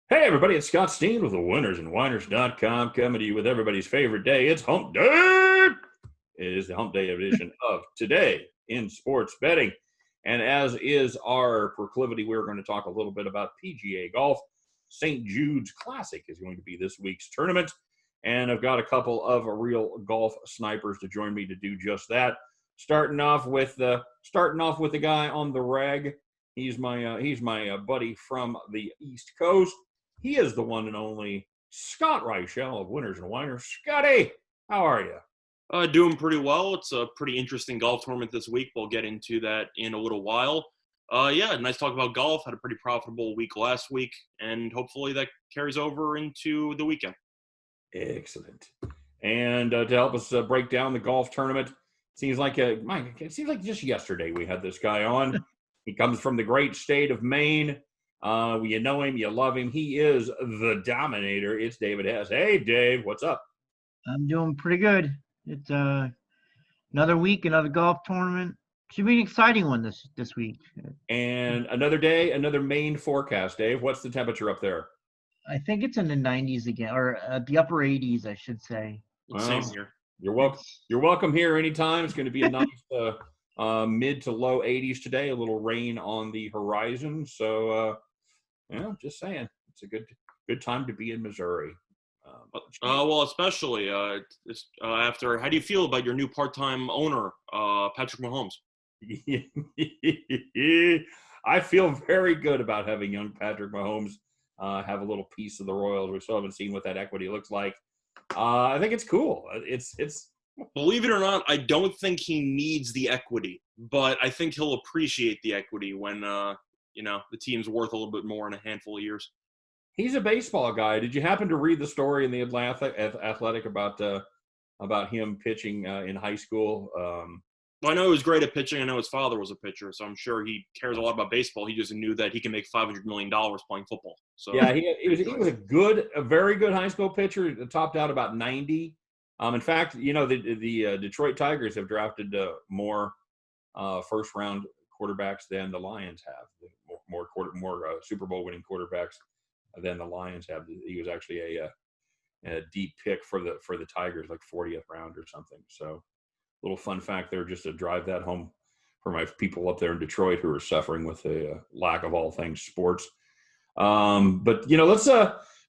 Hey everybody, it's Scott Steen with the winnersandwhiners.com coming to you with everybody's favorite day. It's Hump Day! It is the Hump Day edition of Today in Sports Betting. And as is our proclivity, we're going to talk a little bit about PGA golf. St. Jude's Classic is going to be this week's tournament. And I've got a couple of real golf snipers to join me to do just that. Starting off with the guy on the rag. He's my buddy from the East Coast. He is the one and only Scott Reichel of Winners and Whiners. Scotty, how are you? Doing pretty well. It's a pretty interesting golf tournament this week. We'll get into that in a little while. Nice talk about golf. Had a pretty profitable week last week, and hopefully that carries over into the weekend. Excellent. And to help us break down the golf tournament, it seems like just yesterday we had this guy on. He comes from the great state of Maine. You know him, you love him. He is the Dominator. It's David Hess. Hey, Dave, what's up? I'm doing pretty good. It's another week, another golf tournament. Should be an exciting one this week. And another day, another Maine forecast. Dave, what's the temperature up there? I think it's in the 90s again, or the upper 80s, I should say. Same here. You're welcome. You're welcome here anytime. It's going to be a nice mid to low 80s today. A little rain on the horizon. So, just saying, it's a good time to be in Missouri. Especially after. How do you feel about your new part-time owner, Patrick Mahomes? I feel very good about having young Patrick Mahomes have a little piece of the Royals. We still haven't seen what that equity looks like. I think it's cool. It's Believe it or not, I don't think he needs the equity, but I think he'll appreciate the equity when the team's worth a little bit more in a handful of years. He's a baseball guy. Did you happen to read the story in the Athletic about him pitching in high school? Well, I know he was great at pitching. I know his father was a pitcher, so I'm sure he cares a lot about baseball. He just knew that he can make $500 million playing football. So yeah, he was a very good high school pitcher. Topped out about 90. In fact, the Detroit Tigers have drafted more first round quarterbacks than the Lions have. More Super Bowl winning quarterbacks than the Lions have. He was actually a deep pick for the Tigers, like 40th round or something. So, little fun fact there, just to drive that home for my people up there in Detroit who are suffering with a lack of all things sports. But let's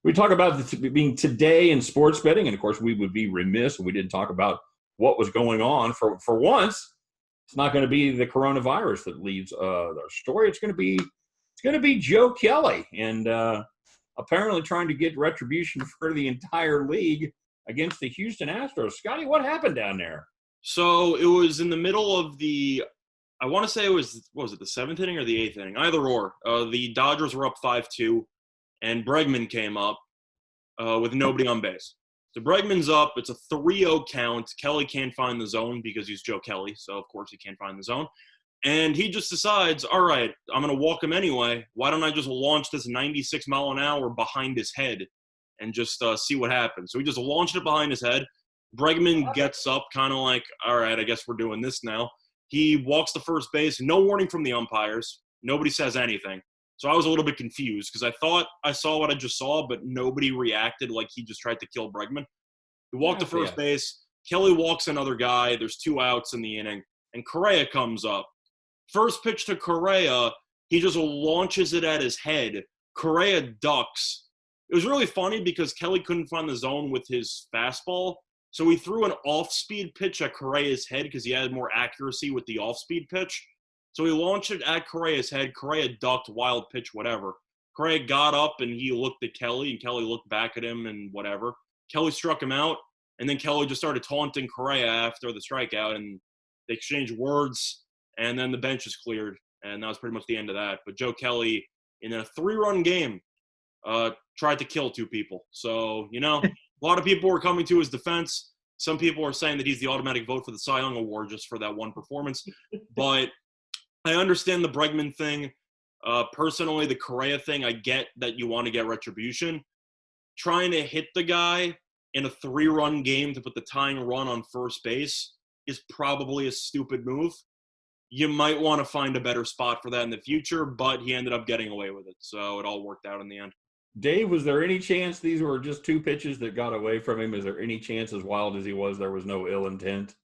we talk about being today in sports betting, and of course we would be remiss if we didn't talk about what was going on. For once, it's not going to be the coronavirus that leads our story. It's going to be Joe Kelly, and apparently trying to get retribution for the entire league against the Houston Astros. Scotty, what happened down there? So it was in the middle of I want to say it was, what was it, the 7th inning or the 8th inning? Either or. The Dodgers were up 5-2, and Bregman came up with nobody on base. So Bregman's up. It's a 3-0 count. Kelly can't find the zone because he's Joe Kelly, so of course he can't find the zone. And he just decides, all right, I'm going to walk him anyway. Why don't I just launch this 96 mile an hour behind his head and just see what happens? So he just launched it behind his head. Bregman gets up kind of like, all right, I guess we're doing this now. He walks to first base. No warning from the umpires. Nobody says anything. So I was a little bit confused because I thought I saw what I just saw, but nobody reacted like he just tried to kill Bregman. He walked to first base. Kelly walks another guy. There's 2 outs in the inning. And Correa comes up. First pitch to Correa, he just launches it at his head. Correa ducks. It was really funny because Kelly couldn't find the zone with his fastball. So he threw an off-speed pitch at Correa's head because he had more accuracy with the off-speed pitch. So he launched it at Correa's head. Correa ducked, wild pitch, whatever. Correa got up and he looked at Kelly, and Kelly looked back at him and whatever. Kelly struck him out, and then Kelly just started taunting Correa after the strikeout, and they exchanged words, and then the bench is cleared, and that was pretty much the end of that. But Joe Kelly, in a 3-run game, tried to kill 2 people. So, a lot of people were coming to his defense. Some people are saying that he's the automatic vote for the Cy Young Award just for that one performance. But I understand the Bregman thing. Personally, the Correa thing, I get that you want to get retribution. Trying to hit the guy in a 3-run game to put the tying run on first base is probably a stupid move. You might want to find a better spot for that in the future, but he ended up getting away with it. So it all worked out in the end. Dave, was there any chance these were just two pitches that got away from him? Is there any chance, as wild as he was, there was no ill intent?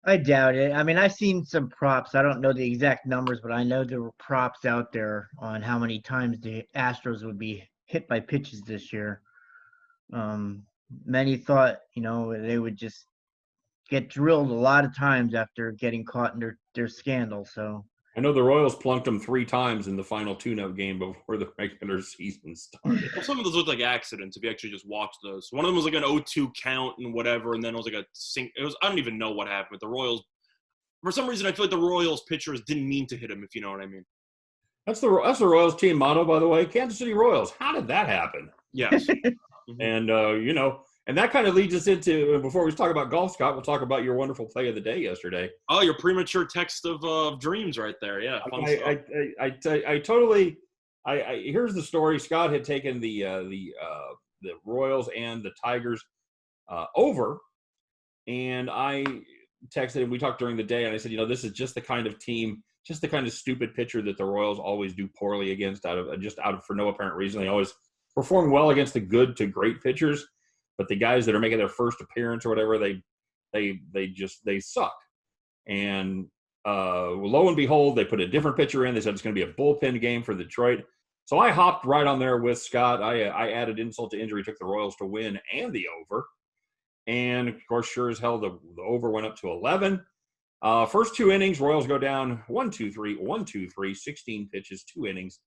I doubt it. I mean, I've seen some props. I don't know the exact numbers, but I know there were props out there on how many times the Astros would be hit by pitches this year. Many thought, they would just get drilled a lot of times after getting caught in their scandal. So I know the Royals plunked him 3 times in the final tune-up game before the regular season started. Well, some of those looked like accidents if you actually just watched those. One of them was like an 0-2 count and whatever, and then it was like I don't even know what happened. But the Royals, for some reason, I feel like the Royals pitchers didn't mean to hit him, if you know what I mean. That's the Royals team motto, by the way. Kansas City Royals. How did that happen? Yes. And, and that kind of leads us into, before we talk about golf, Scott, we'll talk about your wonderful play of the day yesterday. Oh, your premature text of dreams right there. Yeah, fun stuff. Here's the story. Scott had taken the Royals and the Tigers over, and I texted him. We talked during the day, and I said, this is just the kind of team, just the kind of stupid pitcher that the Royals always do poorly against, out of for no apparent reason. They always perform well against the good to great pitchers, but the guys that are making their first appearance or whatever, they suck. And lo and behold, they put a different pitcher in. They said it's going to be a bullpen game for Detroit. So I hopped right on there with Scott. I added insult to injury, took the Royals to win and the over. And, of course, sure as hell, the over went up to 11. First 2 innings, Royals go down 1-2-3, 1-2-3, 16 pitches, 2 innings.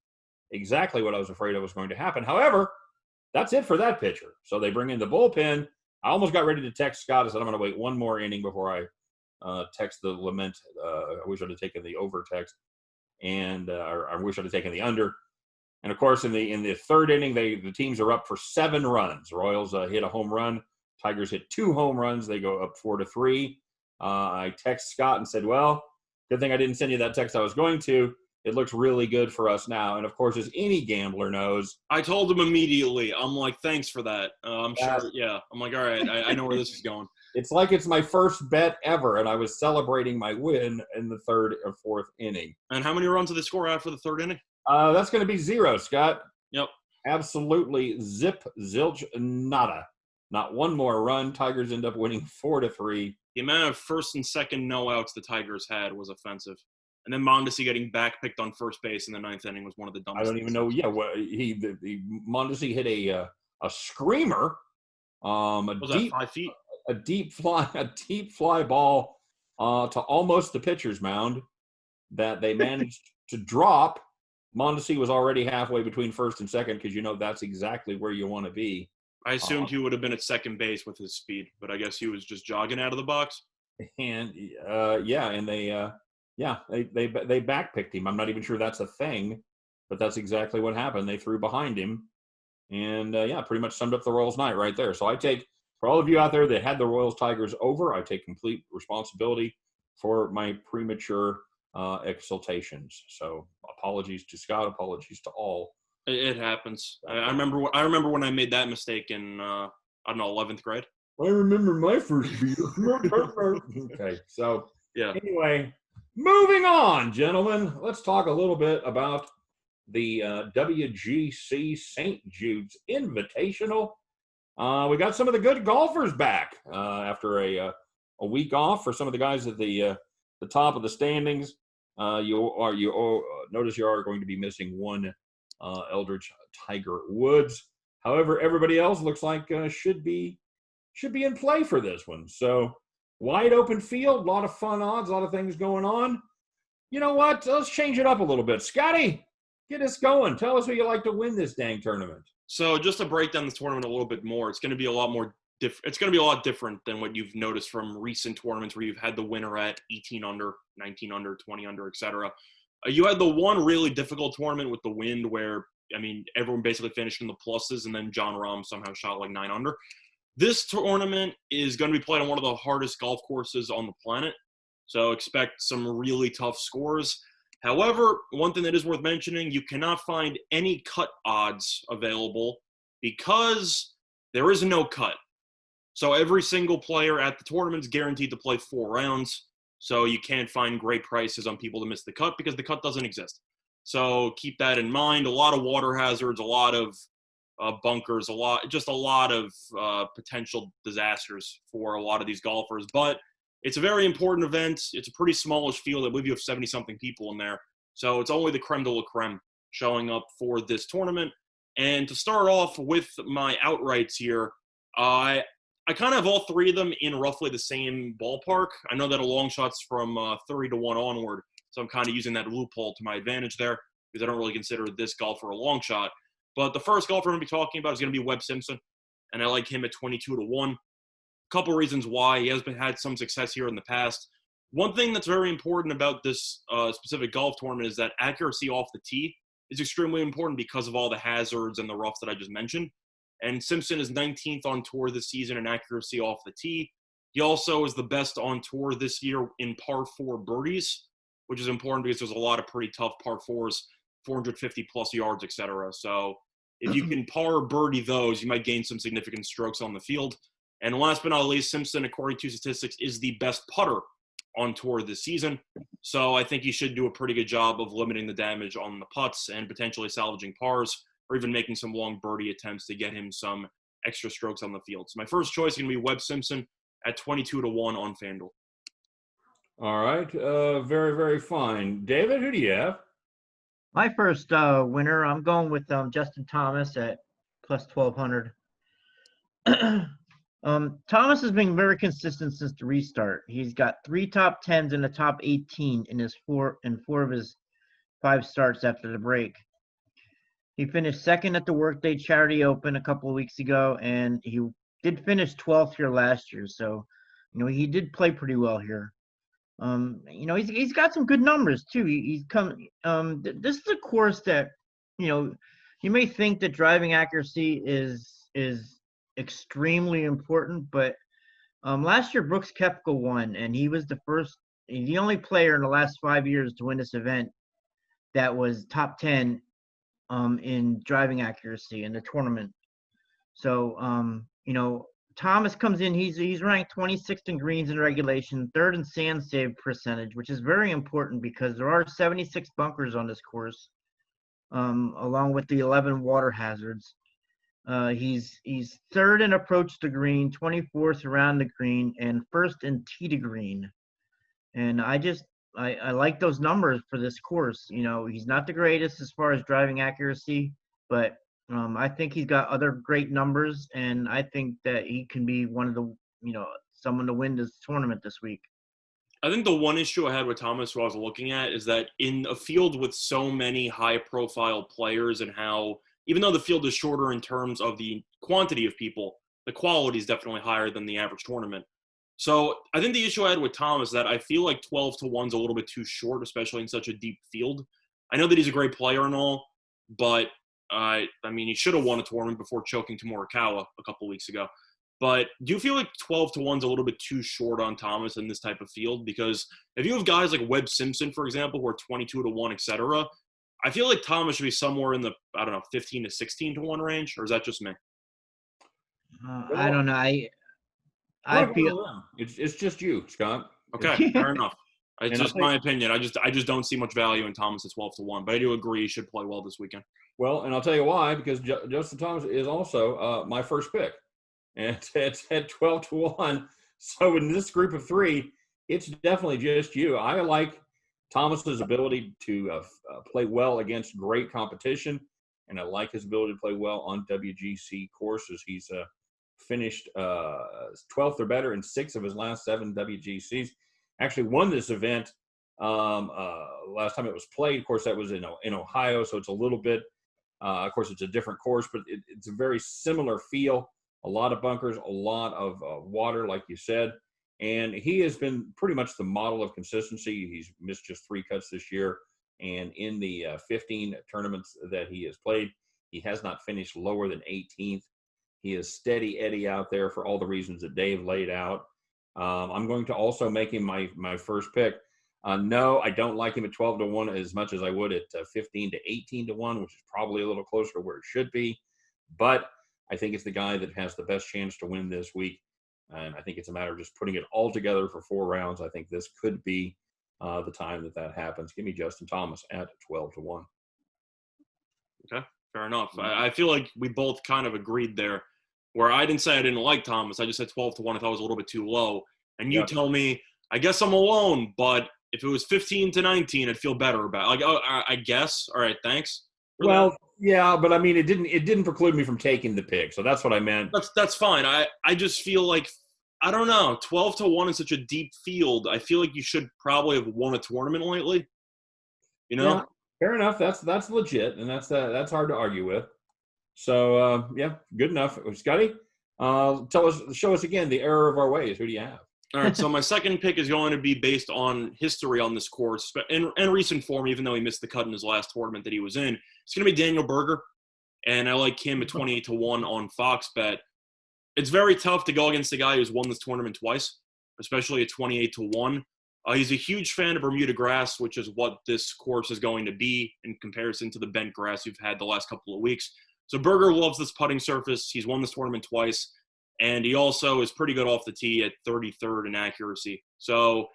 Exactly what I was afraid was going to happen. However, that's it for that pitcher. So they bring in the bullpen. I almost got ready to text Scott. I said, I'm going to wait one more inning before I text the lament. I wish I'd have taken the over text, and or I wish I'd have taken the under. And, of course, in the third inning, the teams are up for 7 runs. Royals hit a home run. Tigers hit 2 home runs. They go up 4-3. I text Scott and said, well, good thing I didn't send you that text I was going to. It looks really good for us now. And, of course, as any gambler knows. I told him immediately. I'm like, thanks for that. I'm sure. Yeah. I'm like, all right, I know where this is going. It's like it's my first bet ever, and I was celebrating my win in the third or fourth inning. And how many runs did they score after the third inning? That's going to be 0, Scott. Yep. Absolutely zip, zilch, nada. Not one more run. Tigers end up winning 4-3. The amount of first and second no-outs the Tigers had was offensive. And then Mondesi getting back-picked on first base in the 9th inning was one of the dumbest. I don't even know. Yeah, Mondesi hit a screamer. Was that 5 feet? A deep fly ball to almost the pitcher's mound that they managed to drop. Mondesi was already halfway between first and second because that's exactly where you want to be. I assumed he would have been at second base with his speed, but I guess he was just jogging out of the box. And they backpicked him. I'm not even sure that's a thing, but that's exactly what happened. They threw behind him, and pretty much summed up the Royals' night right there. So I take, for all of you out there that had the Royals Tigers over, I take complete responsibility for my premature exultations. So apologies to Scott, apologies to all. It happens. I remember when I made that mistake in 11th grade. I remember my first beat. Okay, so yeah. Anyway, moving on, gentlemen. Let's talk a little bit about the WGC St. Jude's Invitational. We got some of the good golfers back after a week off for some of the guys at the top of the standings. You notice you are going to be missing one Eldridge Tiger Woods. However, everybody else looks like should be in play for this one. So wide open field, a lot of fun odds, a lot of things going on. You know what? Let's change it up a little bit. Scotty, get us going. Tell us who you like to win this dang tournament. So just to break down this tournament a little bit more, it's going to be a lot more it's going to be a lot different than what you've noticed from recent tournaments where you've had the winner at 18 under, 19 under, 20 under, etc. You had the one really difficult tournament with the wind where, everyone basically finished in the pluses, and then John Rahm somehow shot like 9 under. This tournament is going to be played on one of the hardest golf courses on the planet, so expect some really tough scores. However, one thing that is worth mentioning, you cannot find any cut odds available because there is no cut. So every single player at the tournament is guaranteed to play 4 rounds. So you can't find great prices on people to miss the cut because the cut doesn't exist. So keep that in mind. A lot of water hazards, a lot of bunkers, a lot of potential disasters for a lot of these golfers. But it's a very important event. It's a pretty smallish field. I believe you have 70-something people in there. So it's only the creme de la creme showing up for this tournament. And to start off with my outrights here, I kind of have all three of them in roughly the same ballpark. I know that a long shot's from 30-1 onward, so I'm kind of using that loophole to my advantage there because I don't really consider this golfer a long shot. But the first golfer I'm going to be talking about is going to be Webb Simpson, and I like him at 22-1. A couple reasons why. He has had some success here in the past. One thing that's very important about this specific golf tournament is that accuracy off the tee is extremely important because of all the hazards and the roughs that I just mentioned. And Simpson is 19th on tour this season in accuracy off the tee. He also is the best on tour this year in par 4 birdies, which is important because there's a lot of pretty tough par 4s, 450-plus yards, etc. So if you can par birdie those, you might gain some significant strokes on the field. And last but not least, Simpson, according to statistics, is the best putter on tour this season. So I think he should do a pretty good job of limiting the damage on the putts and potentially salvaging pars or even making some long birdie attempts to get him some extra strokes on the field. So my first choice is going to be Webb Simpson at 22-1 on FanDuel. All right. Very, very fine. David, who do you have? My first winner, I'm going with Justin Thomas at plus 1,200. Thomas has been very consistent since the restart. He's got 3 top 10s and a top 18 in four of his 5 starts after the break. He finished second at the Workday Charity Open a couple of weeks ago, and he did finish 12th here last year. So, he did play pretty well here. He's got some good numbers too. He's come. This is a course that, you may think that driving accuracy is extremely important, but last year Brooks Koepka won, and he was the only player in the last 5 years to win this event that was top 10 in driving accuracy in the tournament. So Thomas comes in, he's ranked 26th in greens in regulation, 3rd in sand save percentage, which is very important because there are 76 bunkers on this course, along with the 11 water hazards. He's 3rd in approach to green, 24th around the green, and 1st in tee to green. And I like those numbers for this course. He's not the greatest as far as driving accuracy, but I think he's got other great numbers, and I think that he can be one of the, someone to win this tournament this week. I think the one issue I had with Thomas, who I was looking at, is that in a field with so many high-profile players and how, even though the field is shorter in terms of the quantity of people, the quality is definitely higher than the average tournament. So I think the issue I had with Thomas is that I feel like 12-1 is a little bit too short, especially in such a deep field. I know that he's a great player and all, but he should have won a tournament before choking to Morikawa a couple weeks ago. But do you feel like 12-1 is a little bit too short on Thomas in this type of field? Because if you have guys like Webb Simpson, for example, who are 22-1, etc., I feel like Thomas should be somewhere in the, 15 to 16-1 range, or is that just me? I don't know. I feel it's just you, Scott. Okay, fair enough. It's just my opinion. I just don't see much value in Thomas at 12-1, but I do agree he should play well this weekend. Well, and I'll tell you why, because Justin Thomas is also my first pick, and it's at 12-1. So in this group of 3, it's definitely just you. I like Thomas's ability to play well against great competition, and I like his ability to play well on WGC courses. He's finished 12th or better in 6 of his last 7 WGCs. Actually won this event last time it was played. Of course, that was in Ohio, so it's a little bit, of course, it's a different course, but it's a very similar feel. A lot of bunkers, a lot of water, like you said. And he has been pretty much the model of consistency. He's missed just 3 cuts this year. And in the 15 tournaments that he has played, he has not finished lower than 18th. He is steady Eddie out there for all the reasons that Dave laid out. I'm going to also make him my first pick. No, I don't like him at 12-1 as much as I would at 15 to 18-1, which is probably a little closer to where it should be. But I think it's the guy that has the best chance to win this week. And I think it's a matter of just putting it all together for 4 rounds. I think this could be the time that happens. Give me Justin Thomas at 12-1. Okay, Fair enough. I feel like we both kind of agreed there, where I didn't say I didn't like Thomas. I just said 12 to 1 I thought was a little bit too low. And you tell me, I guess I'm alone, but if it was 15 to 19, I'd feel better about it. Like, oh, I guess. All right, thanks. Well, yeah, but I mean, it didn't preclude me from taking the pick. So that's what I meant. That's fine. I just feel like, I don't know, 12 to 1 in such a deep field. I feel like you should probably have won a tournament lately. You know? Yeah, fair enough. That's legit, and that's hard to argue with. So yeah, good enough. Scotty, show us again the error of our ways. Who do you have? All right, so my second pick is going to be based on history on this course and recent form, even though he missed the cut in his last tournament that he was in. It's going to be Daniel Berger, and I like him at 28 to 1 on Fox Bet. It's very tough to go against a guy who's won this tournament twice, especially at 28 to 1. He's a huge fan of Bermuda grass, which is what this course is going to be in comparison to the bent grass you've had the last couple of weeks. So Berger loves this putting surface. He's won this tournament twice. And he also is pretty good off the tee at 33rd in accuracy. So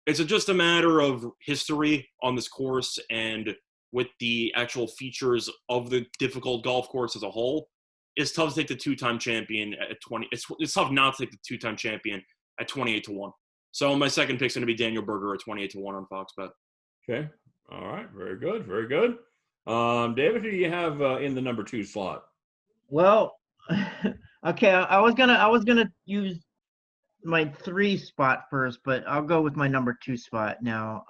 it's just a matter of history on this course and with the actual features of the difficult golf course as a whole. It's tough to take the two-time champion at 20. It's tough not to take the two-time champion at 28 to 1. So my second pick is going to be Daniel Berger at 28 to 1 on Fox Bet. Okay. All right. Very good. Very good. David, who do you have in the number 2 slot? Well, okay, I was gonna use my 3 spot first, but I'll go with my number 2 spot now,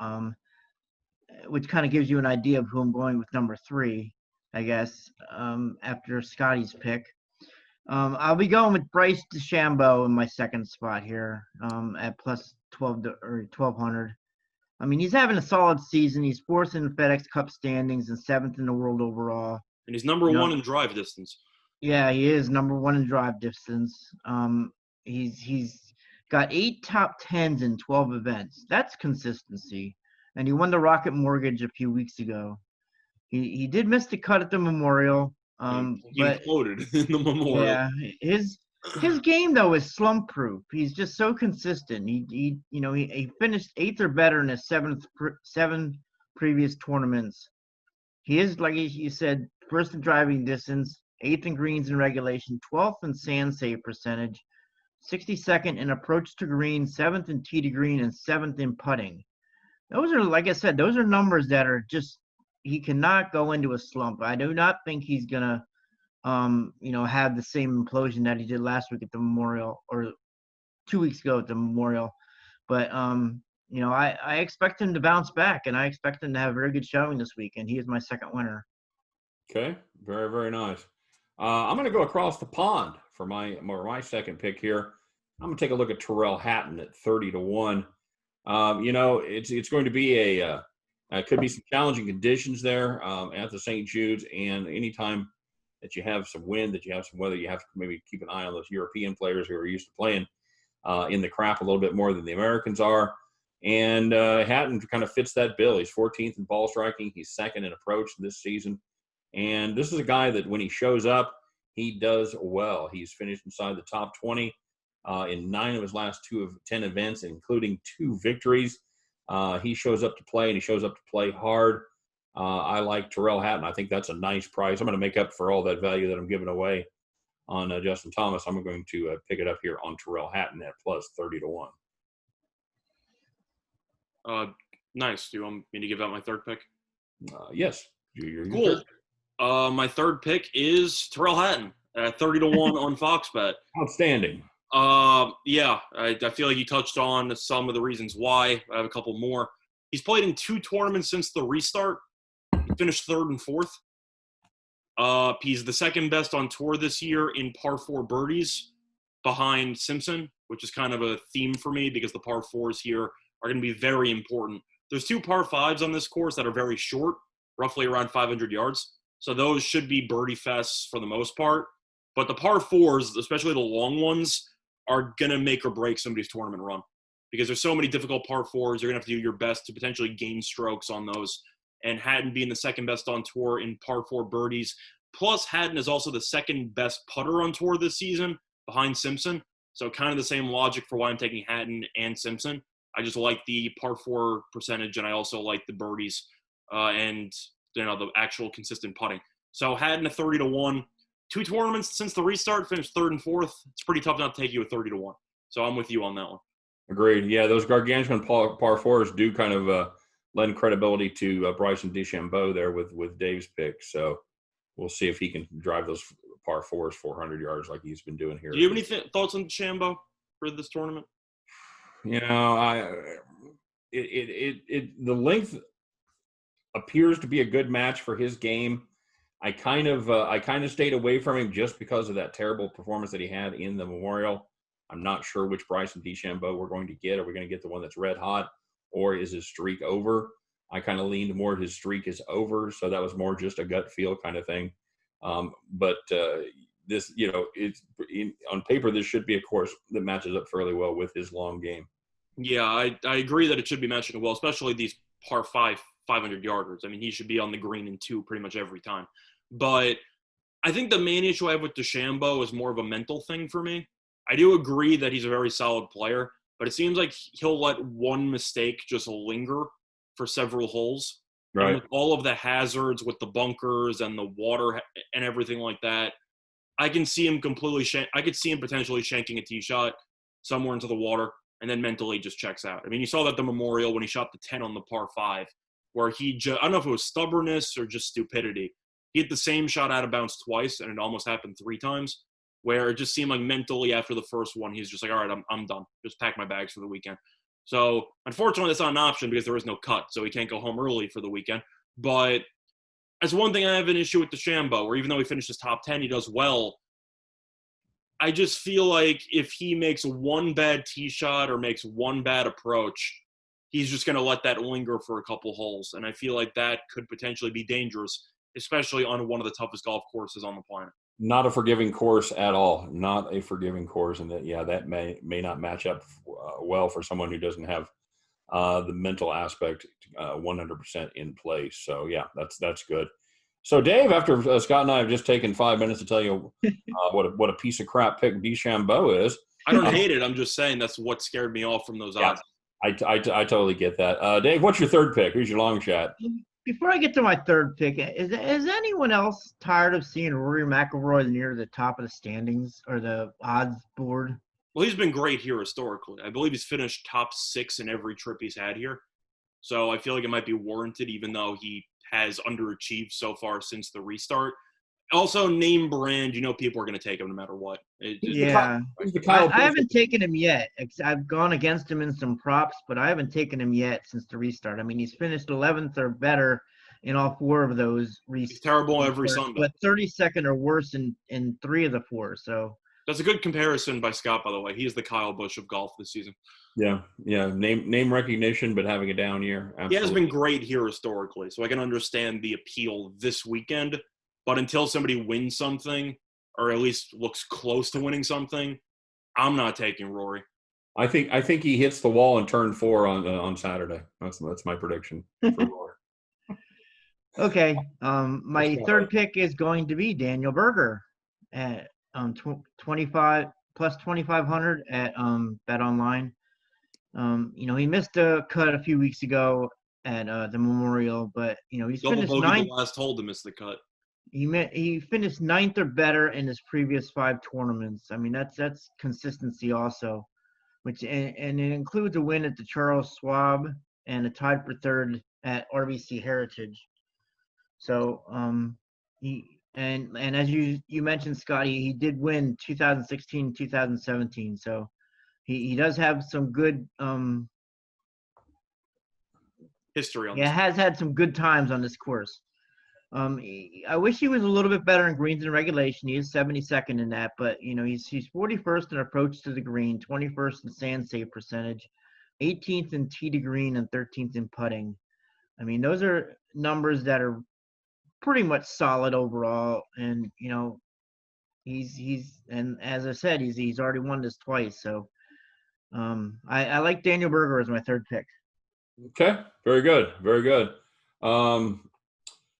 which kind of gives you an idea of who I'm going with number 3, I guess, after Scotty's pick. I'll be going with Bryce DeChambeau in my second spot here, at plus 1,200. I mean, he's having a solid season. He's 4th in the FedEx Cup standings and 7th in the world overall. And he's number 1 in drive distance. Yeah, he is number 1 in drive distance. He's got 8 top 10s in 12 events. That's consistency. And he won the Rocket Mortgage a few weeks ago. He did miss the cut at the Memorial. He but imploded in the Memorial. Yeah, his game though is slump proof. He's just so consistent. He finished 8th or better in his 7 previous tournaments. He is, like you said, 1st in driving distance, 8th in greens in regulation, 12th in sand save percentage, 62nd in approach to green, 7th in tee to green, and 7th in putting. Those are, like I said, those are numbers that are just, he cannot go into a slump. I do not think he's gonna have the same implosion that he did last week at the Memorial, or 2 weeks ago at the Memorial. But I expect him to bounce back, and I expect him to have a very good showing this week, and he is my second winner. Okay, very, very nice. I'm going to go across the pond for my second pick here. I'm going to take a look at Terrell Hatton at 30 to 1. It's going to be could be some challenging conditions there at the St. Jude's, and anytime that you have some wind, that you have some weather, you have to maybe keep an eye on those European players who are used to playing in the crap a little bit more than the Americans are. And Hatton kind of fits that bill. He's 14th in ball striking. He's 2nd in approach this season. And this is a guy that when he shows up, he does well. He's finished inside the top 20 in 9 of his last 10 events, including 2 victories. He shows up to play, and he shows up to play hard. I like Terrell Hatton. I think that's a nice price. I'm going to make up for all that value that I'm giving away on Justin Thomas. I'm going to pick it up here on Terrell Hatton at plus 30 to 1. Nice. Do you want me to give out my third pick? Yes. You're cool. My third pick is Terrell Hatton at 30 to 1 on Fox Bet. Outstanding. Yeah, I feel like you touched on some of the reasons why. I have a couple more. He's played in 2 tournaments since the restart. He finished 3rd and 4th. He's the second best on tour this year in par 4 birdies behind Simpson, which is kind of a theme for me because the par 4s here are going to be very important. There's 2 par 5s on this course that are very short, roughly around 500 yards. So those should be birdie fests for the most part. But the par 4s, especially the long ones, are going to make or break somebody's tournament run because there's so many difficult par 4s. You're going to have to do your best to potentially gain strokes on those. And Hatton being the second best on tour in par 4 birdies. Plus, Hatton is also the second best putter on tour this season behind Simpson. So kind of the same logic for why I'm taking Hatton and Simpson. I just like the par 4 percentage, and I also like the birdies and the actual consistent putting. So Hatton at 30-1. 2 tournaments since the restart, finished 3rd and 4th. It's pretty tough not to take you at 30-1. So I'm with you on that one. Agreed. Yeah, those gargantuan par fours do kind of lend credibility to Bryce Deshambo there with Dave's pick. So we'll see if he can drive those par fours 400 yards like he's been doing here. Do you have any thoughts on Deshambo for this tournament? You know, the length appears to be a good match for his game. I kind of stayed away from him just because of that terrible performance that he had in the Memorial. I'm not sure which Bryce Deshambo we're going to get. Are we going to get the one that's red hot, or is his streak over? I kind of leaned more his streak is over, so that was more just a gut feel kind of thing. But this, you know, on paper, this should be a course that matches up fairly well with his long game. Yeah, I agree that it should be matching well, especially these par 5 500-yarders. I mean, he should be on the green in 2 pretty much every time. But I think the main issue I have with Deshambo is more of a mental thing for me. I do agree that he's a very solid player, but it seems like he'll let one mistake just linger for several holes. Right. And with all of the hazards with the bunkers and the water and everything like that, I can see him I could see him potentially shanking a tee shot somewhere into the water and then mentally just checks out. I mean, you saw that the Memorial when he shot the 10 on the par 5, where I don't know if it was stubbornness or just stupidity. He hit the same shot out of bounds twice, and it almost happened 3 times, where it just seemed like mentally after the first one, he's just like, all right, I'm done. Just pack my bags for the weekend. So unfortunately, that's not an option because there is no cut, so he can't go home early for the weekend. But that's one thing I have an issue with Deshambo, where even though he finishes top 10, he does well. I just feel like if he makes one bad tee shot or makes one bad approach, he's just going to let that linger for a couple holes. And I feel like that could potentially be dangerous, especially on one of the toughest golf courses on the planet. Not a forgiving course at all. Not a forgiving course. And that may not match up well for someone who doesn't have the mental aspect 100% in place. So, yeah, that's good. So, Dave, after Scott and I have just taken 5 minutes to tell you what a piece of crap pick DeChambeau is. I don't hate it. I'm just saying that's what scared me off from those odds. I totally get that. Dave, what's your third pick? Who's your long shot? Before I get to my third pick, is anyone else tired of seeing Rory Mcilroy near the top of the standings or the odds board? Well, he's been great here historically. I believe he's finished top 6 in every trip he's had here. So I feel like it might be warranted, even though he has underachieved so far since the restart. Also, name brand, people are going to take him no matter what. I haven't taken him yet. I've gone against him in some props, but I haven't taken him yet since the restart. I mean, he's finished 11th or better in all 4 of those restarts. He's terrible every Sunday. But 32nd or worse in 3 of the 4. So that's a good comparison by Scott, by the way. He is the Kyle Busch of golf this season. Yeah. Name recognition, but having a down year. Absolutely. He has been great here historically, so I can understand the appeal this weekend. But until somebody wins something, or at least looks close to winning something, I'm not taking Rory. I think he hits the wall in turn 4 on Saturday. That's my prediction for Rory. Okay. My third pick is going to be Daniel Berger at 25 plus 2,500 at Bet Online. He missed a cut a few weeks ago at the Memorial, but he's finished 9th. The last hole to miss the cut. He finished 9th or better in his previous 5 tournaments. I mean, that's consistency also, which and it includes a win at the Charles Schwab and a tied for 3rd at RBC Heritage. So and as you mentioned, Scotty, he did win 2016, 2017. So he does have some good history on. Yeah, has had some good times on this course. I wish he was a little bit better in greens and regulation. He is 72nd in that, but he's 41st in approach to the green, 21st in sand save percentage, 18th in tee to green, and 13th in putting. I mean, those are numbers that are pretty much solid overall. And he's and as I said, he's already won this twice. So I like Daniel Berger as my third pick. Okay, very good, very good.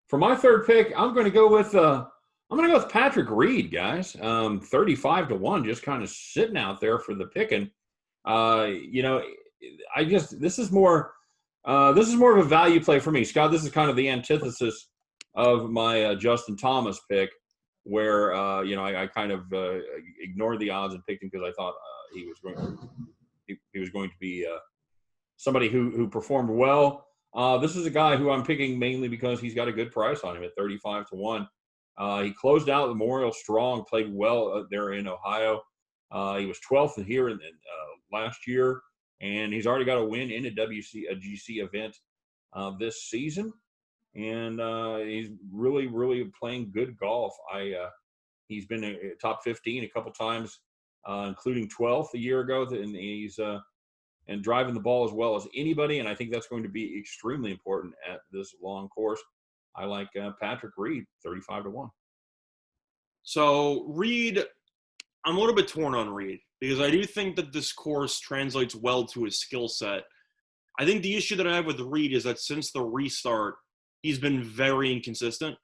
For my third pick, I'm going to go with Patrick Reed, guys. 35-1, just kind of sitting out there for the picking. This is more of a value play for me, Scott. This is kind of the antithesis of my Justin Thomas pick, where I kind of ignored the odds and picked him because I thought he was going to be somebody who performed well. This is a guy who I'm picking mainly because he's got a good price on him at 35-1. He closed out the Memorial strong, played well there in Ohio. He was 12th here in last year, and he's already got a win in a GC event this season. And he's really, really playing good golf. He's been a top 15 a couple times, including 12th a year ago, and he's and driving the ball as well as anybody. And I think that's going to be extremely important at this long course. I like Patrick Reed, 35-1. So Reed, I'm a little bit torn on Reed because I do think that this course translates well to his skill set. I think the issue that I have with Reed is that since the restart, he's been very inconsistent.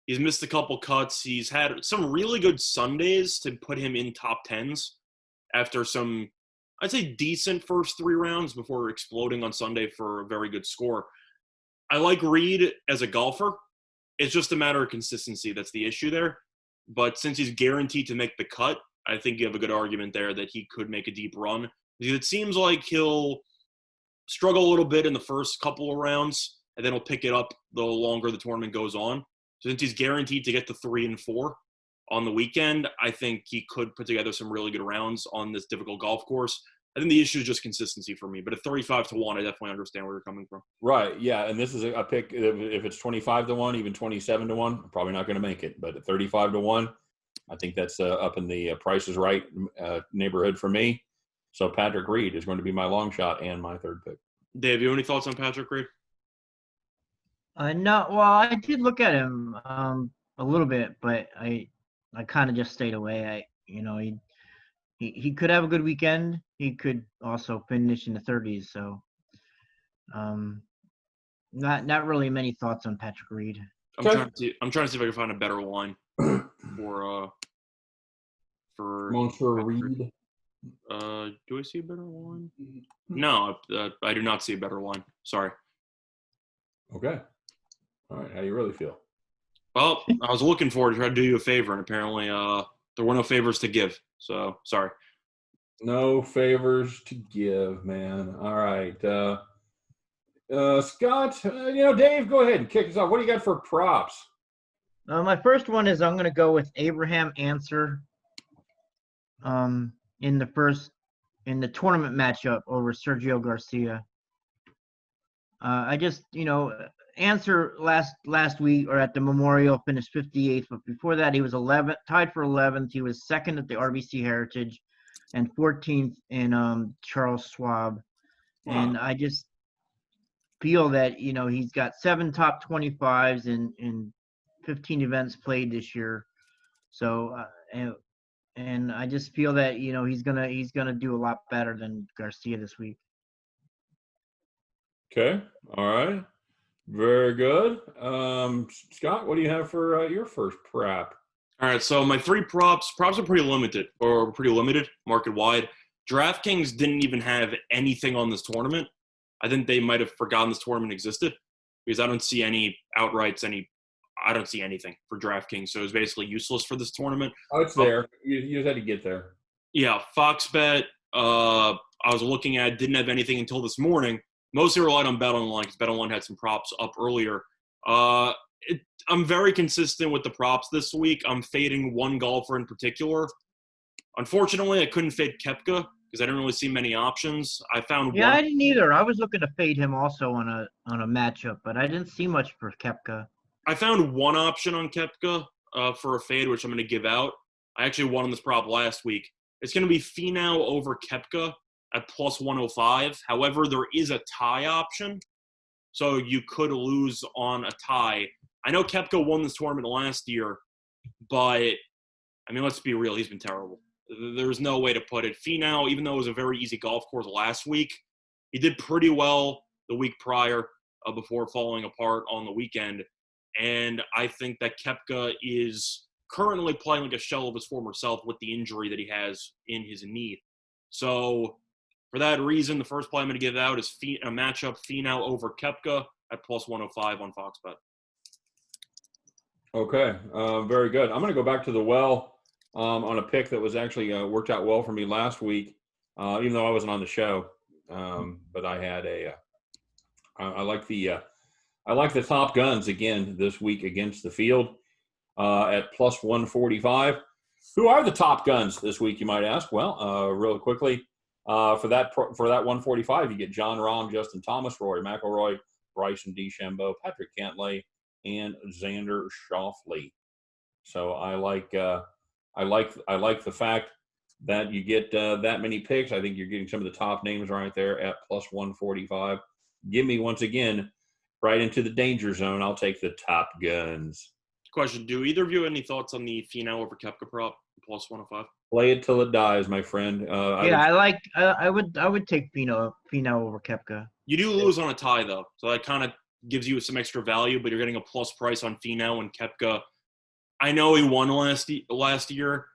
He's missed a couple cuts. He's had some really good Sundays to put him in top 10s after some, I'd say, decent first 3 rounds before exploding on Sunday for a very good score. I like Reed as a golfer. It's just a matter of consistency. That's the issue there. But since he's guaranteed to make the cut, I think you have a good argument there that he could make a deep run. It seems like he'll struggle a little bit in the first couple of rounds, and then he'll pick it up the longer the tournament goes on. So since he's guaranteed to get to 3 and 4 on the weekend, I think he could put together some really good rounds on this difficult golf course. I think the issue is just consistency for me. But at 35-1, I definitely understand where you're coming from. Right, yeah, and this is a pick. If it's 25-1, even 27-1, I'm probably not going to make it. But at 35-1, I think that's up in the Price is Right neighborhood for me. So Patrick Reed is going to be my long shot and my third pick. Dave, you have any thoughts on Patrick Reed? No, well, I did look at him a little bit, but I kind of just stayed away. He could have a good weekend. He could also finish in the 30s. So, not really many thoughts on Patrick Reed. I'm trying to see if I can find a better line for Monsieur Reed. Do I see a better line? No, I do not see a better line. Sorry. Okay. All right. How do you really feel? Well, I was looking forward to try to do you a favor, and apparently there were no favors to give. So, sorry. No favors to give, man. All right. Scott, Dave, go ahead and kick us off. What do you got for props? My first one is I'm going to go with Abraham Answer in the tournament matchup over Sergio Garcia. I just, Answer last week or at the Memorial finished 58th, but before that he was 11th, tied for 11th. He was second at the RBC Heritage and 14th in Charles Schwab. Wow. And I just feel that, he's got 7 top 25s in 15 events played this year. So, and I just feel that, he's gonna do a lot better than Garcia this week. Okay. All right. Very good. Scott, what do you have for your first prop? All right, so my 3 props are pretty limited market-wide. DraftKings didn't even have anything on this tournament. I think they might have forgotten this tournament existed because I don't see any outrights, I don't see anything for DraftKings, so it's basically useless for this tournament. Oh, it's there. You just had to get there. Yeah, FoxBet, I was looking at, didn't have anything until this morning. Mostly relied on BetOnline because BetOnline had some props up earlier. I'm very consistent with the props this week. I'm fading one golfer in particular. Unfortunately, I couldn't fade Koepka because I didn't really see many options. I found one. I didn't either. I was looking to fade him also on a matchup, but I didn't see much for Koepka. I found one option on Koepka for a fade, which I'm going to give out. I actually won on this prop last week. It's going to be Finau over Koepka at plus 105. However, there is a tie option, so you could lose on a tie. I know Koepka won this tournament last year, but, let's be real. He's been terrible. There's no way to put it. Finau, even though it was a very easy golf course last week, he did pretty well the week prior before falling apart on the weekend. And I think that Koepka is currently playing like a shell of his former self with the injury that he has in his knee. So for that reason, the first play I'm going to give out is a matchup Finau over Koepka at plus 105 on FoxBet. Okay, very good. I'm going to go back to the well on a pick that was actually worked out well for me last week, even though I wasn't on the show. But I had I like the Top Guns again this week against the field at plus 145. Who are the Top Guns this week, you might ask? Well, real quickly, for that 145, you get John Rahm, Justin Thomas, Rory Mcilroy, Bryce DeChambeau, Patrick Cantlay, and Xander Schauffele. So I like the fact that you get that many picks. I think you're getting some of the top names right there at plus 145. Give me once again right into the danger zone. I'll take the Top Guns. Question: do either of you have any thoughts on the Finau over Koepka prop plus 105? Play it till it dies, my friend. I would take Finau over Koepka. You do lose on a tie though, so that kind of gives you some extra value. But you're getting a plus price on Finau and Koepka. I know he won last year.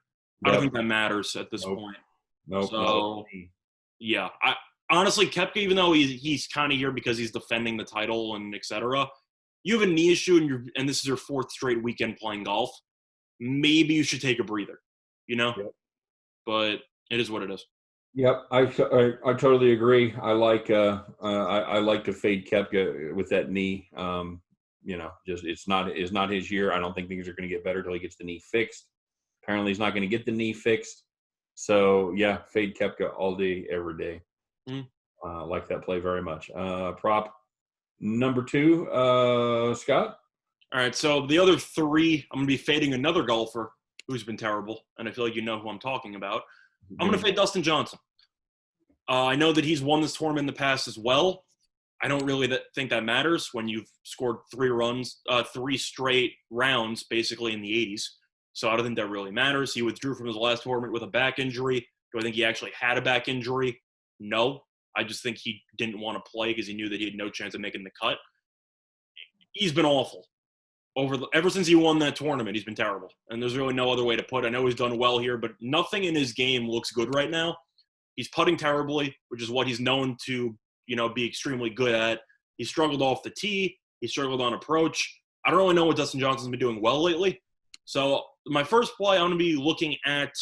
I don't think that matters at this point. So yeah, I honestly Koepka, even though he's kind of here because he's defending the title and etc. You have a knee issue and this is your fourth straight weekend playing golf. Maybe you should take a breather, Yep. But it is what it is. Yep, I totally agree. I like to fade Koepka with that knee. Just it's not his year. I don't think things are going to get better till he gets the knee fixed. Apparently, he's not going to get the knee fixed. So yeah, fade Koepka all day, every day. Like that play very much. Prop number 2, Scott. All right, so the other 3, I'm going to be fading another golfer who's been terrible, and I feel like you know who I'm talking about. I'm going to fade Dustin Johnson. I know that he's won this tournament in the past as well. I don't really think that matters when you've scored 3 straight rounds, basically in the 80s. So I don't think that really matters. He withdrew from his last tournament with a back injury. Do I think he actually had a back injury? No. I just think he didn't want to play because he knew that he had no chance of making the cut. He's been awful. Ever since he won that tournament, he's been terrible. And there's really no other way to put it. I know he's done well here, but nothing in his game looks good right now. He's putting terribly, which is what he's known to, be extremely good at. He struggled off the tee. He struggled on approach. I don't really know what Dustin Johnson's been doing well lately. So my first play, I'm going to be looking at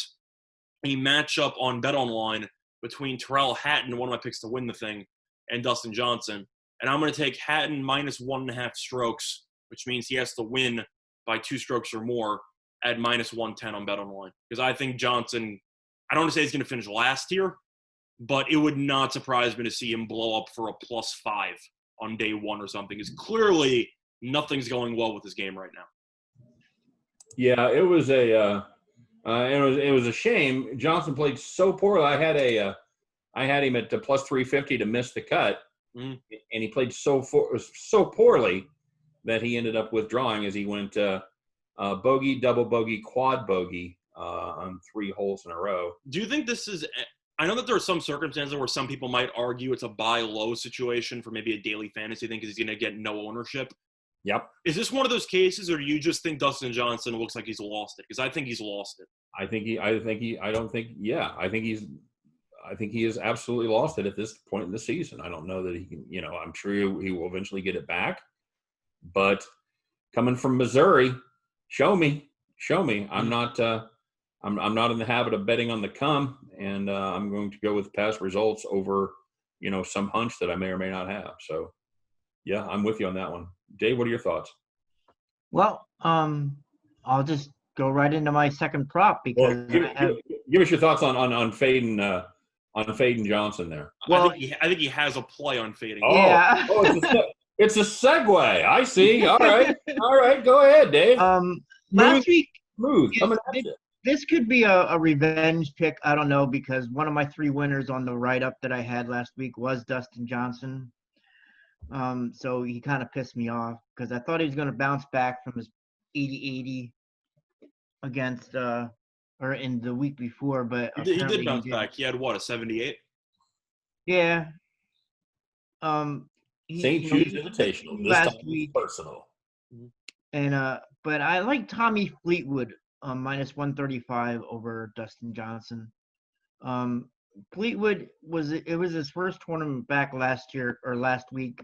a matchup on BetOnline between Terrell Hatton, one of my picks to win the thing, and Dustin Johnson. And I'm going to take Hatton minus 1.5 strokes, which means he has to win by 2 strokes or more at minus 110 on BetOnline. Because I think Johnson, I don't want to say he's going to finish last here, but it would not surprise me to see him blow up for a plus 5 on day 1 or something. Because clearly nothing's going well with his game right now. Yeah, it was a shame. Johnson played so poorly. I had him at plus 350 to miss the cut, and he played so poorly that he ended up withdrawing as he went bogey, double bogey, quad bogey on 3 holes in a row. Do you think this is – I know that there are some circumstances where some people might argue it's a buy low situation for maybe a daily fantasy thing because he's going to get no ownership. Yep. Is this one of those cases, or do you just think Dustin Johnson looks like he's lost it? Because I think he's lost it. I think he has absolutely lost it at this point in the season. I don't know that he can, I'm sure he will eventually get it back. But coming from Missouri, show me. I'm not in the habit of betting on the come, and I'm going to go with past results over, some hunch that I may or may not have. So, yeah, I'm with you on that one. Dave, what are your thoughts? Well, I'll just go right into my second prop because give us your thoughts on fading Johnson there. Well, I think he has a play on fading. Oh, yeah. It's a segue. I see. All right. Go ahead, Dave. Last week, this could be a revenge pick. I don't know, because one of my 3 winners on the write-up that I had last week was Dustin Johnson. So he kind of pissed me off because I thought he was going to bounce back from his 80-80 against or in the week before, but he did bounce back. He had what, a 78? Yeah. St. Jude's Invitational. This last time week personal. And but I like Tommy Fleetwood minus 135 over Dustin Johnson. Fleetwood was his first tournament back last week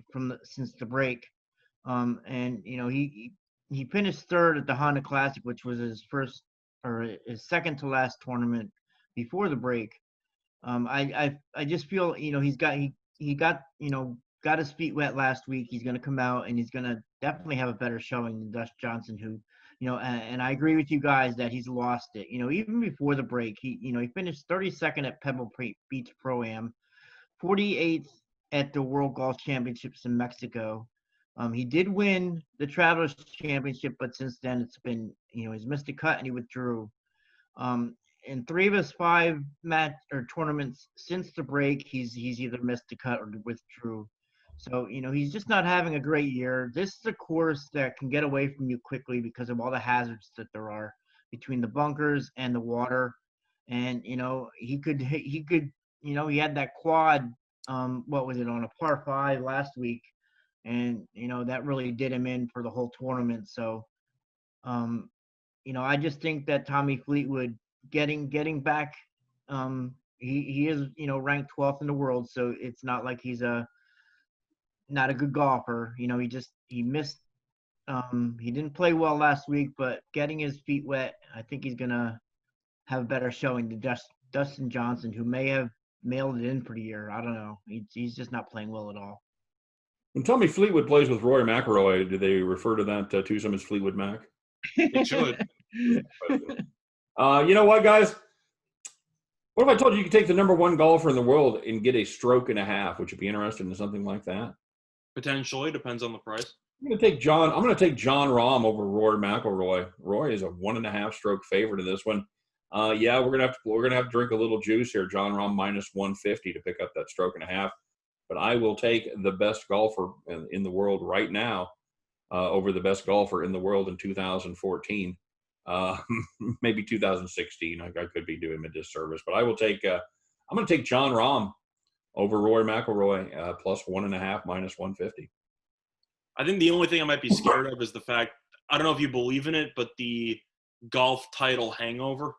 since the break. And he he finished third at the Honda Classic, which was his first or his second to last tournament before the break. I just feel he got got his feet wet last week. He's going to come out and he's going to definitely have a better showing than Dustin Johnson, who and I agree with you guys that he's lost it. Even before the break, he finished 32nd at Pebble Beach Pro-Am, 48th at the World Golf Championships in Mexico. He did win the Travelers Championship, but since then it's been, he's missed a cut and he withdrew. In 3 of his 5 match or tournaments since the break, he's either missed a cut or withdrew. So, he's just not having a great year. This is a course that can get away from you quickly because of all the hazards that there are between the bunkers and the water. And, he had that quad, what was it, on a par 5 last week. And, that really did him in for the whole tournament. So, I just think that Tommy Fleetwood getting back, he is, ranked 12th in the world. So it's not like he's not a good golfer. He missed, he didn't play well last week, but getting his feet wet, I think he's going to have a better showing than Dustin Johnson, who may have mailed it in for the year. I don't know. He's just not playing well at all. When Tommy Fleetwood plays with Rory McIlroy, do they refer to that twosome as Fleetwood Mac? It should. You know what, guys? What if I told you could take the number 1 golfer in the world and get a stroke and a half? Would you be interested in something like that? Potentially, depends on the price. I'm going to take John Rahm over Rory McIlroy. Rory is a 1.5 stroke favorite in this one. Yeah, we're gonna have to drink a little juice here. John Rahm minus 150 to pick up that stroke and a half. But I will take the best golfer in the world right now over the best golfer in the world in 2014. Maybe 2016. I could be doing him a disservice, but I will take. I'm going to take John Rahm over Rory McIlroy plus 1.5 minus 150. I think the only thing I might be scared of is the fact, I don't know if you believe in it, but the golf title hangover,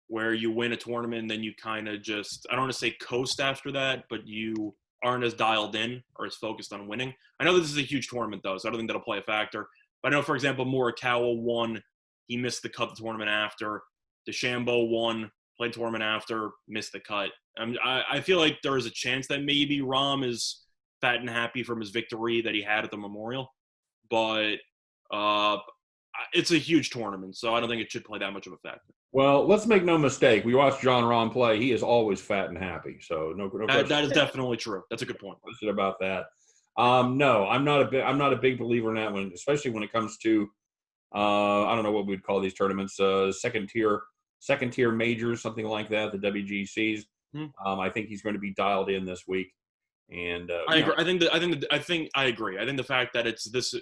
where you win a tournament and then you kind of just, I don't want to say coast after that, but you aren't as dialed in or as focused on winning. I know this is a huge tournament though, so I don't think that'll play a factor. But I know, for example, Morikawa won. He missed the cut the tournament after. DeChambeau won, played tournament after, missed the cut. I feel like there is a chance that maybe Rahm is fat and happy from his victory that he had at the Memorial. But it's a huge tournament, so I don't think it should play that much of a factor. Well, let's make no mistake. We watch John Rahm play. He is always fat and happy. So no question. That is definitely true. That's a good point. Question about that. No, I'm not a big believer in that one, especially when it comes to I don't know what we'd call these tournaments, second tier majors, something like that, the WGCs. I think he's going to be dialed in this week. And I agree. I agree. I think the fact that it's this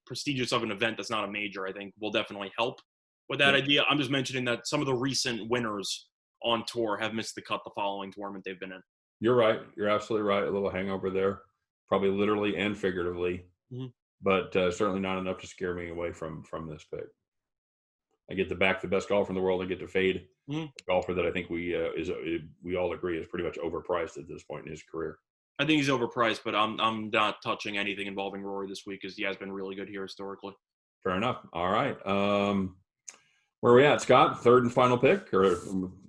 prestigious of an event that's not a major, I think will definitely help with that idea. I'm just mentioning that some of the recent winners on tour have missed the cut the following tournament they've been in. You're right. You're absolutely right. A little hangover there, probably literally and figuratively, but certainly not enough to scare me away from this pick. I get to back the best golfer in the world. I get to fade a golfer that I think we all agree is pretty much overpriced at this point in his career. I think he's overpriced, but I'm not touching anything involving Rory this week because he has been really good here historically. Fair enough. All right. Where are we at, Scott? Third and final pick or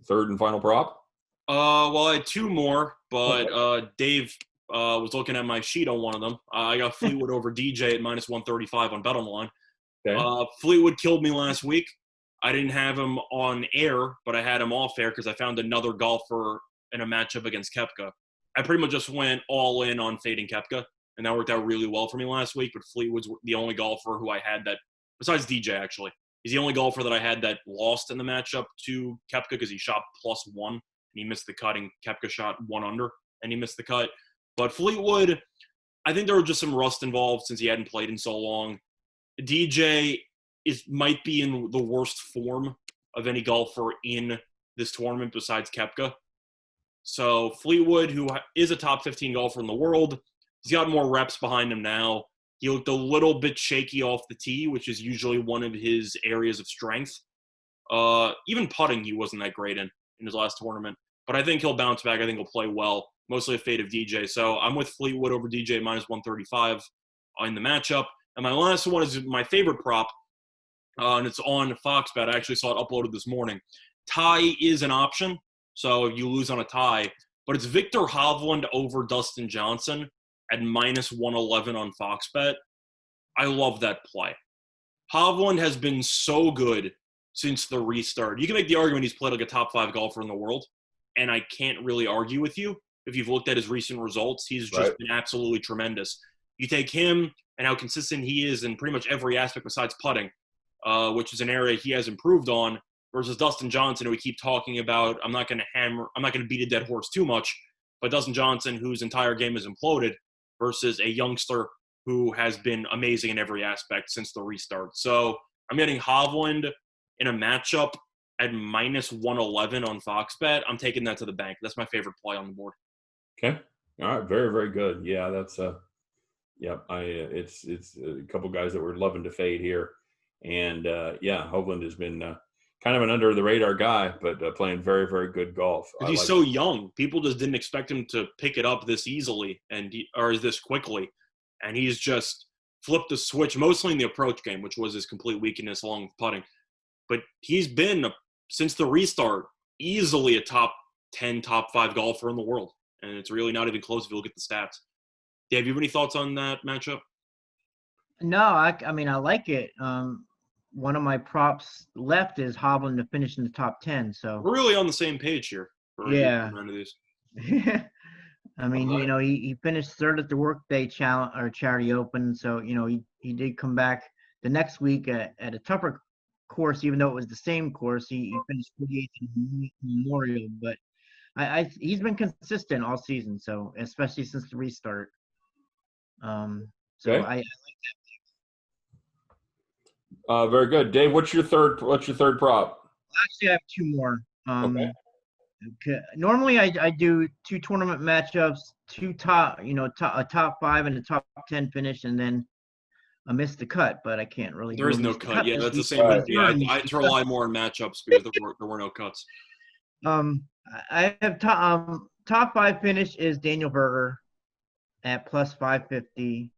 third and final prop? Well, I had 2 more, but Dave was looking at my sheet on one of them. I got Fleetwood over DJ at minus 135 on BetOnline. Okay. Fleetwood killed me last week. I didn't have him on air, but I had him off air because I found another golfer in a matchup against Koepka. I pretty much just went all in on fading Koepka, and that worked out really well for me last week. But Fleetwood's the only golfer who I had that, besides DJ actually, he's the only golfer that I had that lost in the matchup to Koepka because he shot +1 and he missed the cut, and Koepka shot 1 under and he missed the cut. But Fleetwood, I think there was just some rust involved since he hadn't played in so long. DJ might be in the worst form of any golfer in this tournament besides Koepka. So Fleetwood, who is a top 15 golfer in the world, he's got more reps behind him now. He looked a little bit shaky off the tee, which is usually one of his areas of strength. Even putting, he wasn't that great in his last tournament. But I think he'll bounce back. I think he'll play well. Mostly a fade of DJ. So I'm with Fleetwood over DJ minus 135 in the matchup. And my last one is my favorite prop, and it's on Fox Bet. I actually saw it uploaded this morning. Tie is an option, so you lose on a tie. But it's Victor Hovland over Dustin Johnson at -111 on Fox Bet. I love that play. Hovland has been so good since the restart. You can make the argument he's played like a top 5 golfer in the world, and I can't really argue with you. If you've looked at his recent results, he's just been absolutely tremendous. You take him and how consistent he is in pretty much every aspect besides putting, which is an area he has improved on, versus Dustin Johnson, who we keep talking about. I'm not going to beat a dead horse too much, but Dustin Johnson, whose entire game has imploded, versus a youngster who has been amazing in every aspect since the restart. So I'm getting Hovland in a matchup at -111 on Fox Bet. I'm taking that to the bank. That's my favorite play on the board. Okay. All right. Very, very good. Yeah, that's it's a couple guys that we're loving to fade here. And Hovland has been kind of an under the radar guy, but playing very, very good golf. He's so young. People just didn't expect him to pick it up this easily or this quickly. And he's just flipped the switch, mostly in the approach game, which was his complete weakness along with putting. But he's been, since the restart, easily a top 10, top 5 golfer in the world. And it's really not even close if you look at the stats. Dave, you have any thoughts on that matchup? No, I mean, I like it. One of my props left is Hovland to finish in the top 10. So we're really on the same page here. Yeah. These. I mean, he finished third at the Workday Challenge or Charity Open. So, he did come back the next week at a tougher course, even though it was the same course. He finished 48th in Memorial, but he's been consistent all season. So, especially since the restart. Okay. I like that. Very good, Dave. What's your third prop? Actually, I have 2 more. Okay. Normally, I do 2 tournament matchups, 2 a top 5 and a top 10 finish, and then I missed the cut, but I can't really. There is no cut. Yeah, that's the same with me. I rely more on matchups because there were no cuts. I have top 5 finish is Daniel Berger at +550.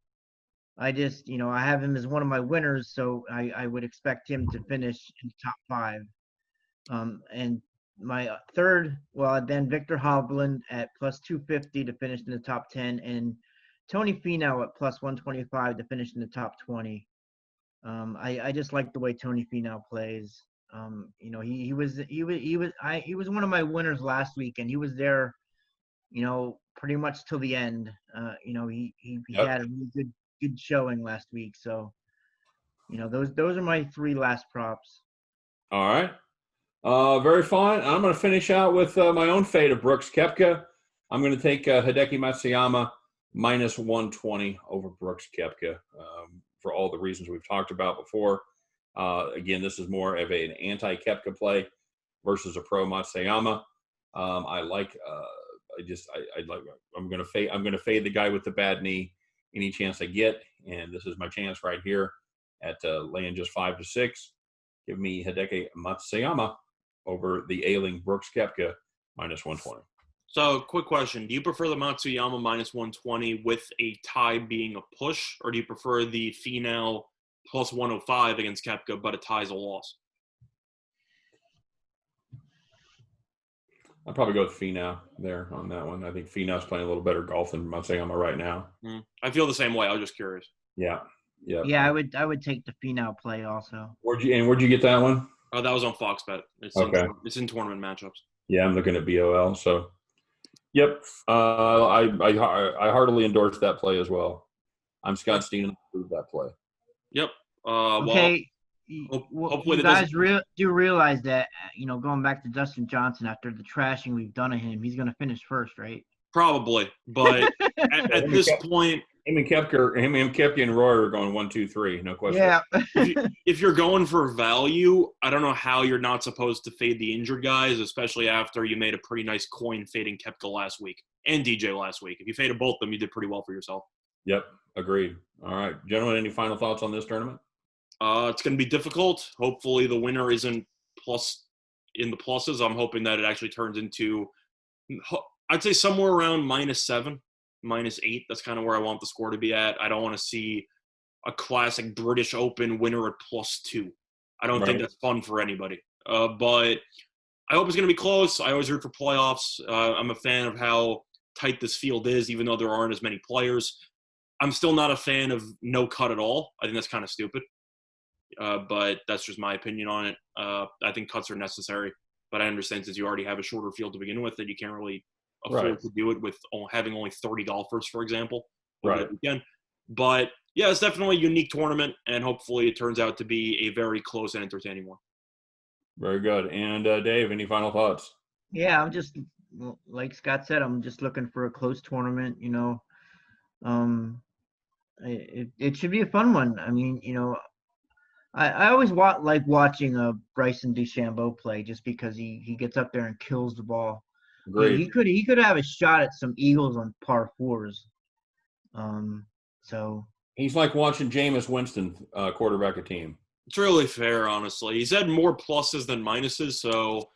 I just, I have him as one of my winners, so I would expect him to finish in the top 5. And my third, then Victor Hovland at +250 to finish in the top 10, and Tony Finau at +125 to finish in the top 20. I just like the way Tony Finau plays. He was one of my winners last week, and he was there, pretty much till the end. He had a really good showing last week. So, those are my 3 last props. All right. Very fine. I'm going to finish out with my own fate of Brooks Koepka. I'm going to take Hideki Matsuyama -120 over Brooks Koepka for all the reasons we've talked about before. Again, this is more of an anti-Koepka play versus a pro Matsuyama. I'm going to fade the guy with the bad knee any chance I get, and this is my chance right here at laying just 5 to 6. Give me Hideki Matsuyama over the ailing Brooks Koepka -120. So, quick question. Do you prefer the Matsuyama -120 with a tie being a push, or do you prefer the Finau +105 against Koepka, but a tie is a loss? I'll probably go with Finau there on that one. I think Finau's playing a little better golf than Matsuyama right now. I feel the same way. I was just curious. Yeah. Yeah, I would take the Finau play also. Where'd you get that one? Oh, that was on Fox Bet. It's in tournament matchups. Yeah, I'm looking at BOL. So, yep. I heartily endorse that play as well. I'm Scott Steen and approve that play. Yep. Okay. Hopefully you guys do realize that, going back to Dustin Johnson, after the trashing we've done of him, he's going to finish first, right? Probably. But at this point, him and Koepka and Rory are going 1, 2, 3. No question. Yeah. if you're going for value, I don't know how you're not supposed to fade the injured guys, especially after you made a pretty nice coin fading Koepka last week and DJ last week. If you faded both of them, you did pretty well for yourself. Yep. Agreed. All right. Gentlemen, any final thoughts on this tournament? It's going to be difficult. Hopefully the winner isn't in the pluses. I'm hoping that it actually turns into, I'd say somewhere around -7, -8. That's kind of where I want the score to be at. I don't want to see a classic British Open winner at +2. I don't think that's fun for anybody. But I hope it's going to be close. I always root for playoffs. I'm a fan of how tight this field is, even though there aren't as many players. I'm still not a fan of no cut at all. I think that's kind of stupid. But that's just my opinion on it. I think cuts are necessary. But I understand since you already have a shorter field to begin with that you can't really afford to do it with having only 30 golfers, for example, over the weekend. But, yeah, it's definitely a unique tournament, and hopefully it turns out to be a very close and entertaining one. Very good. And, Dave, any final thoughts? Yeah, I'm just, like Scott said, I'm just looking for a close tournament, you know. It should be a fun one. I mean, you know, I always like watching Bryce DeChambeau play just because he gets up there and kills the ball. Great. He could have a shot at some eagles on par 4s. So he's like watching Jameis Winston quarterback a team. It's really fair, honestly. He's had more pluses than minuses, so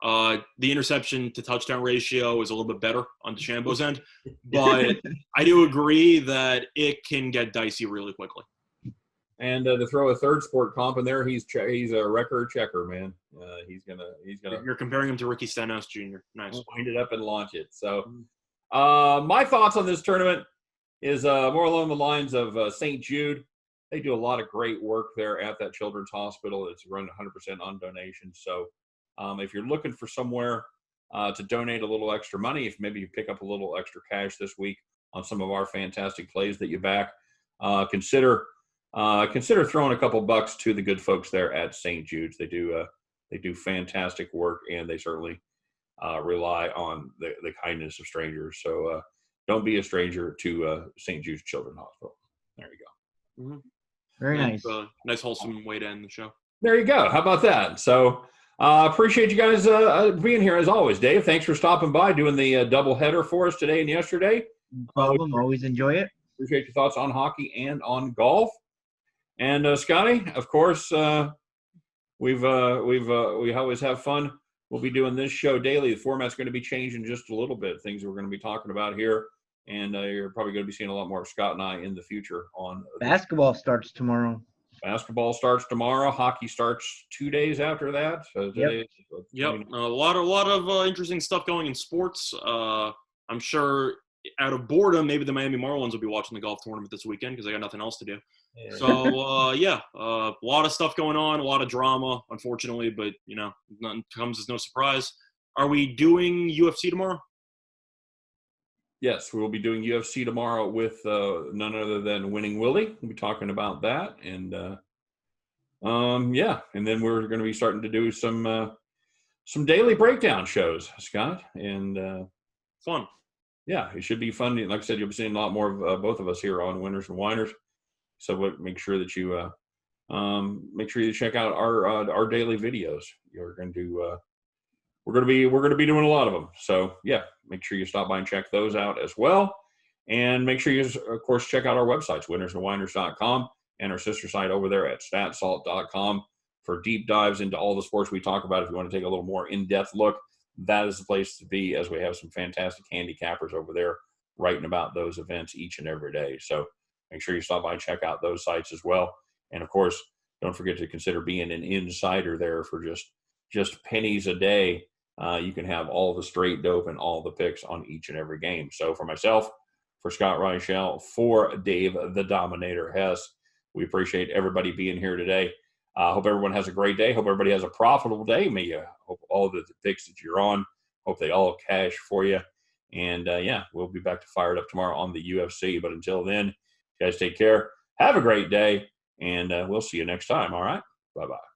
the interception to touchdown ratio is a little bit better on DeChambeau's end. But I do agree that it can get dicey really quickly. And to throw a third sport comp in there, he's a record checker, man. He's gonna. You're comparing him to Ricky Stenhouse Jr. Nice. Wind it up and launch it. So, my thoughts on this tournament is more along the lines of St. Jude. They do a lot of great work there at that children's hospital. It's run 100% on donations. So, if you're looking for somewhere to donate a little extra money, if maybe you pick up a little extra cash this week on some of our fantastic plays that you back, consider throwing a couple bucks to the good folks there at St. Jude's. They do fantastic work, and they certainly rely on the kindness of strangers. So don't be a stranger to St. Jude's Children's Hospital. There you go. Mm-hmm. Very nice. Nice wholesome way to end the show. There you go. How about that? So appreciate you guys being here as always. Dave, thanks for stopping by, doing the double header for us today and yesterday. No problem. Always enjoy it. Appreciate your thoughts on hockey and on golf. And Scotty, of course, we always have fun. We'll be doing this show daily. The format's going to be changing just a little bit. Things that we're going to be talking about here, and you're probably going to be seeing a lot more of Scott and I in the future. On basketball starts tomorrow. Basketball starts tomorrow. Hockey starts 2 days after that. So today, yep. A lot of interesting stuff going in sports. I'm sure out of boredom, maybe the Miami Marlins will be watching the golf tournament this weekend because they got nothing else to do. Yeah. So, a lot of stuff going on, a lot of drama, unfortunately, but, you know, nothing comes as no surprise. Are we doing UFC tomorrow? Yes, we will be doing UFC tomorrow with none other than Winning Willie. We'll be talking about that. And, and then we're going to be starting to do some daily breakdown shows, Scott. And fun. Yeah, it should be fun. Like I said, you'll be seeing a lot more of both of us here on Winners and Whiners. So make sure that you check out our daily videos. We're going to be doing a lot of them. So yeah, make sure you stop by and check those out as well. And make sure you, of course, check out our websites, winnersandwhiners.com, and our sister site over there at statsalt.com for deep dives into all the sports we talk about. If you want to take a little more in-depth look, that is the place to be, as we have some fantastic handicappers over there writing about those events each and every day. So make sure you stop by and check out those sites as well. And, of course, don't forget to consider being an insider there for just pennies a day. You can have all the straight dope and all the picks on each and every game. So for myself, for Scott Reichel, for Dave the Dominator Hess, we appreciate everybody being here today. Hope everyone has a great day. Hope everybody has a profitable day. May you hope all the picks that you're on, hope they all cash for you. And, we'll be back to Fired Up tomorrow on the UFC. But until then, you guys take care. Have a great day, and we'll see you next time. All right? Bye-bye.